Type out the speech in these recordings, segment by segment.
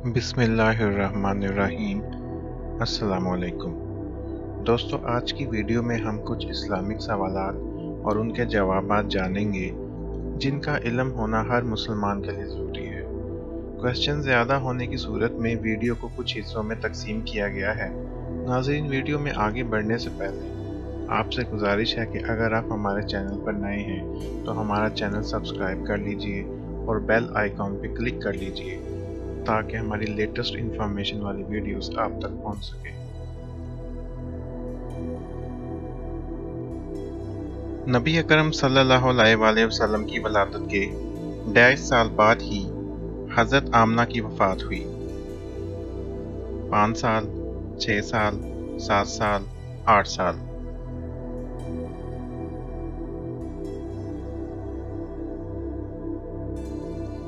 बिस्मिल्लाहिर्रहमानिर्रहीम। अस्सलामुअलैकुम दोस्तों, आज की वीडियो में हम कुछ इस्लामिक सवालात और उनके जवाबात जानेंगे जिनका इल्म होना हर मुसलमान के लिए ज़रूरी है। क्वेश्चन ज़्यादा होने की सूरत में वीडियो को कुछ हिस्सों में तकसीम किया गया है। नाज़रीन, वीडियो में आगे बढ़ने से पहले आपसे गुजारिश है कि अगर आप हमारे चैनल पर नए हैं तो हमारा चैनल सब्सक्राइब कर लीजिए और बेल आइकॉन पर क्लिक कर लीजिए ताकि हमारी लेटेस्ट इंफॉर्मेशन वाली वीडियोस आप तक पहुंच सके। नबी अकरम सल्लल्लाहु अलैहि वसल्लम की वलादत के 1.5 साल बाद ही हज़रत आमना की वफ़ात हुई। 5 साल, 6 साल, 7 साल, 8 साल।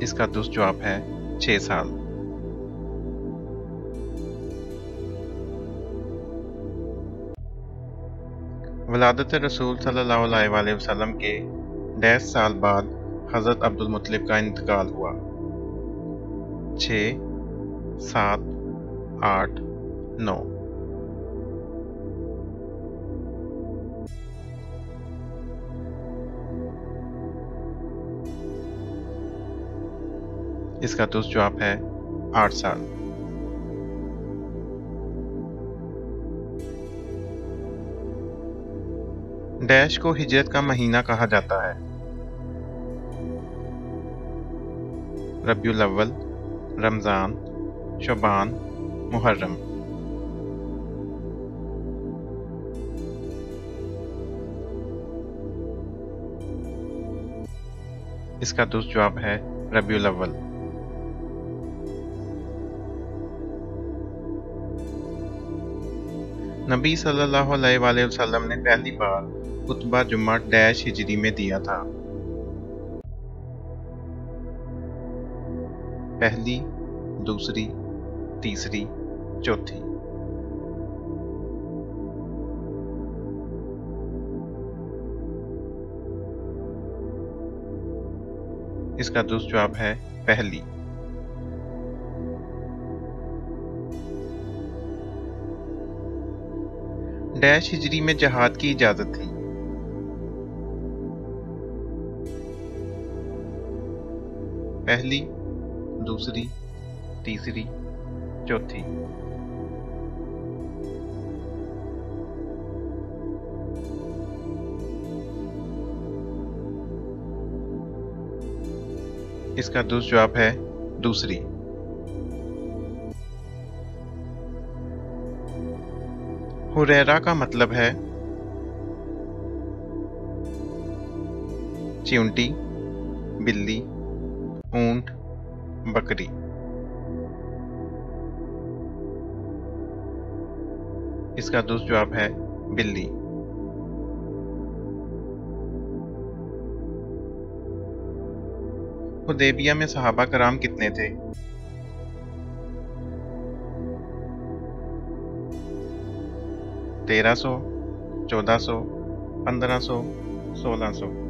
इसका दुरुस्त जवाब है 6 साल। वलादत रसूल सल्लल्लाहु अलैहि वसल्लम के 1.5 साल बाद हज़रत अब्दुल मुत्तलिब का इंतकाल हुआ। 6, 7, 8, 9। इसका दुरुस्त जवाब है 8 साल। डैश को हिजरत का महीना कहा जाता है। रबीउल अव्वल, रमज़ान, शबान, मुहर्रम। इसका दुरुस्त जवाब है रबीउल अव्वल। नबी सल्लल्लाहु अलैहि वसल्लम ने पहली बार खुतबा जुम्मा डैश हिजरी में दिया था। पहली, दूसरी, तीसरी, चौथी। इसका दुरुस्त जवाब है पहली। डैश हिजरी में जहाद की इजाजत थी। पहली, दूसरी, तीसरी, चौथी। इसका दुरुस्त जवाब है दूसरी। हुरैरा का मतलब है चिंटी, बिल्ली, ऊंट, बकरी। इसका दुरुस्त जवाब है बिल्ली। हुदैबिया में सहाबा कराम कितने थे? 1300, 1400, 1500, 1600।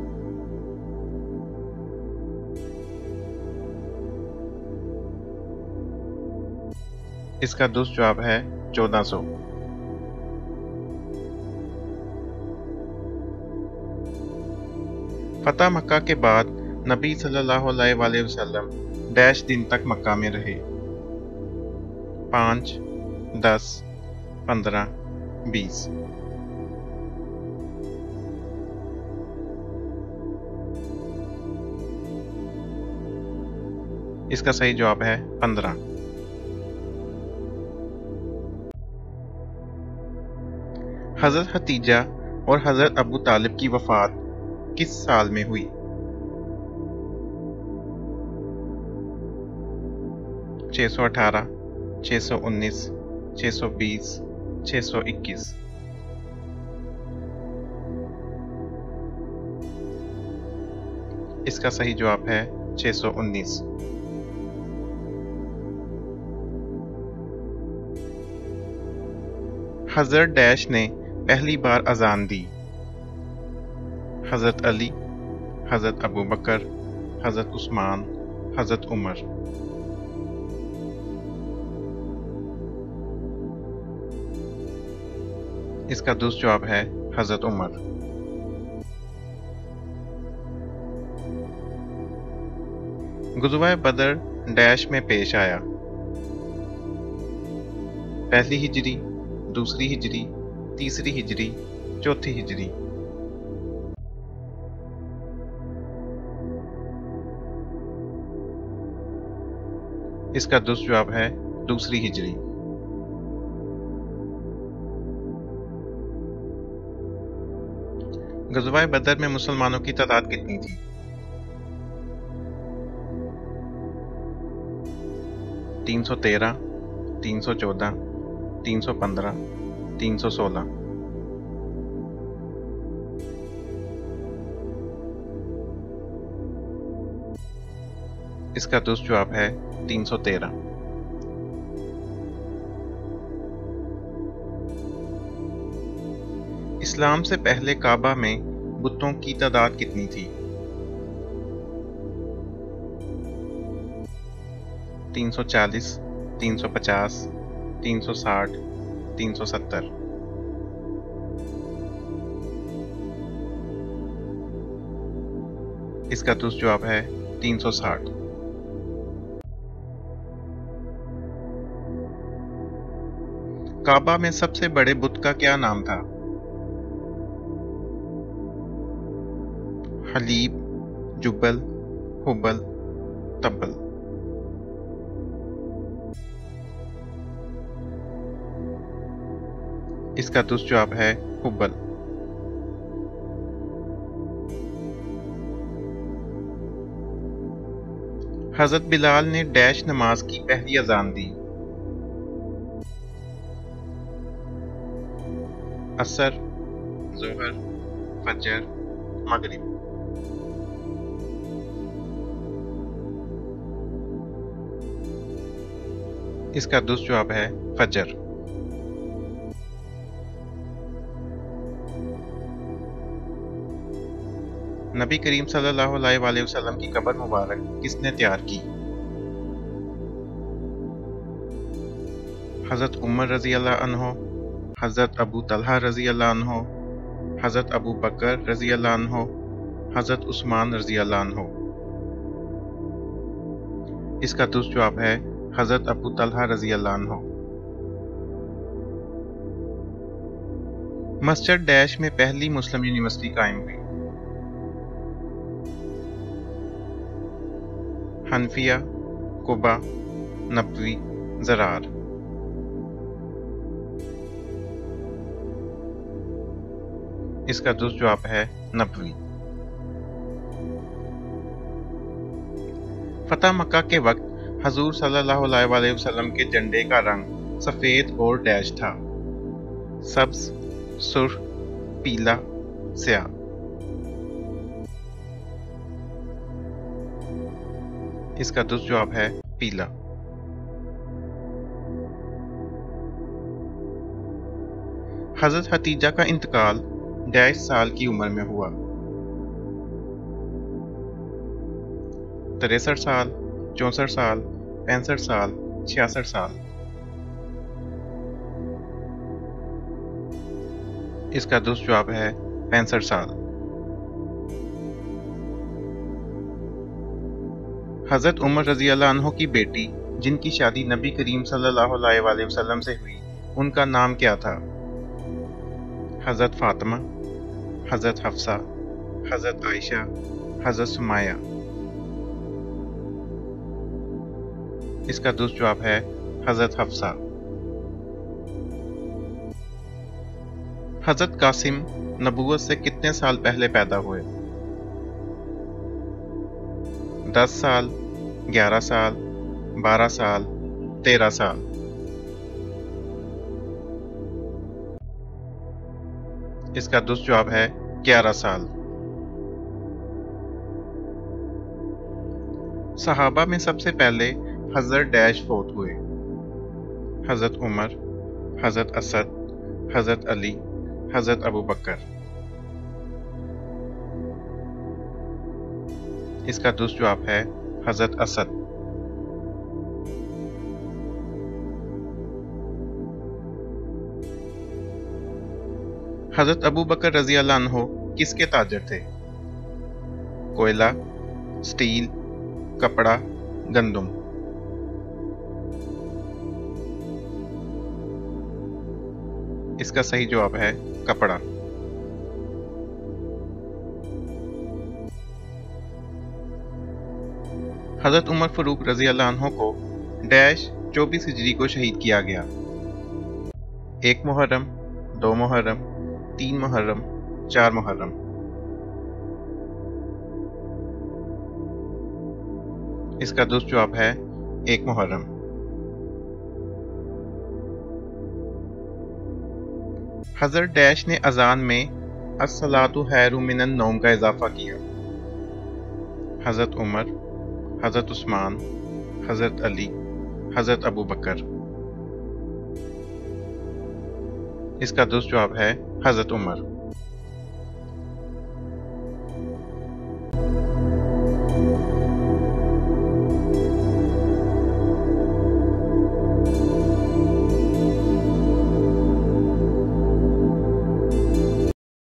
इसका दुरुस्त जवाब है 1400। फतह मक्का के बाद नबी सल्लल्लाहु अलैहि वसल्लम डैश दिन तक मक्का में रहे। 5, 10, 15, 20। इसका सही जवाब है 15। हज़रत खदीजा और हज़रत अबू तालिब की वफ़ात किस साल में हुई? 618, 619, 620, 621। इसका सही जवाब है 619। हज़रत डैश ने पहली बार अजान दी। हज़रत अली, हज़रत अबू बकर, हज़रत उस्मान, हज़रत उमर। इसका दुरुस्त जवाब है हजरत उमर। गुज़वाए बदर डैश में पेश आया। पहली हिजरी, दूसरी हिजरी, तीसरी हिजरी, चौथी हिजरी। इसका दुरुस्त जवाब है दूसरी हिजरी। ग़ज़वाए बदर में मुसलमानों की तादाद कितनी थी? 313, 314, 315, 316। इसका दुरुस्त जवाब है 313। इस्लाम से पहले काबा में बुतों की तादाद कितनी थी? 340, 350, 360, 370। इसका दुरुस्त जवाब है 360। काबा में सबसे बड़े बुत का क्या नाम था? हलीब, जुब्बल, हुब्बल, तब्बल। इसका दुरुस्त जवाब है हुब्बल। हजरत बिलाल ने डैश नमाज की पहली अजान दी। असर, ज़ोहर, फजर, मगरिब। इसका दुरुस्त जवाब है फजर। नबी करीम सल्लल्लाहु अलैहि वसल्लम की कब्र मुबारक किसने तैयार की? हजरत उमर रजी अल्लाह अन्हो, हजरत अबू तलहा रजी अल्लाह अन्हो, हजरत अबू बकर रजी अल्लाह अन्हो, हजरत उस्मान रजी अल्लाह अन्हो। इसका दुरुस्त जवाब है हजरत अबू तलहा रजी अल्लाह अन्हो। मस्जिद डैश में पहली मुस्लिम यूनिवर्सिटी कायम हुई। हनफिया, कुबा, नबवी, ज़रार। इसका दुरुस्त जवाब है नबवी। फतह मक्का के वक्त हजूर सल्लल्लाहु अलैहि वसल्लम के झंडे का रंग सफेद और डैश था। सब्ज, सुर्ख, पीला, स्याह। इसका दुरुस्त जवाब है पीला। हजरत हतीजा का इंतकाल डैश साल की उम्र में हुआ। 63 साल, 64 साल, 65 साल, 66 साल। इसका दुरुस्त जवाब है 65 साल। हजरत उमर रजी अल्लाह अन्हो की बेटी जिनकी शादी नबी करीम सल्लल्लाहु अलैहि वसल्लम से हुई, उनका नाम क्या था? हजरत फातिमा, हजरत हफ्सा, हजरत आयशा, हजरत सुमाया। इसका दुरुस्त जवाब है हजरत हफ्सा। हजरत कासिम नबूवत से कितने साल पहले पैदा हुए? 10 साल, 11 साल, 12 साल, 13 साल। इसका दुरुस्त जवाब है 11 साल। सहाबा में सबसे पहले हजरत डैश फौत हुए। हजरत उमर, हजरत असद, हजरत अली, हजरत अबू बकर। इसका दुरुस्त जवाब है हजरत असद। حضرت ابو بکر رضی اللہ عنہ کس کے تاجر تھے؟ کوئلہ، سٹیل، کپڑا، گندم۔ اس کا صحیح جواب ہے کپڑا۔ حضرت عمر فاروق رضی اللہ عنہ کو ڈیش 24 ہجری کو شہید کیا گیا۔ 1 محرم، 2 محرم، 3 محرم، 4 محرم۔ اس کا درست جواب ہے 1 محرم۔ حضرت ڈیش نے اذان میں الصلاۃ خیر من النوم کا اضافہ کیا؟ حضرت عمر، حضرت عثمان، حضرت علی، حضرت ابو بکر۔ اس کا درست جواب ہے حضرت عمر۔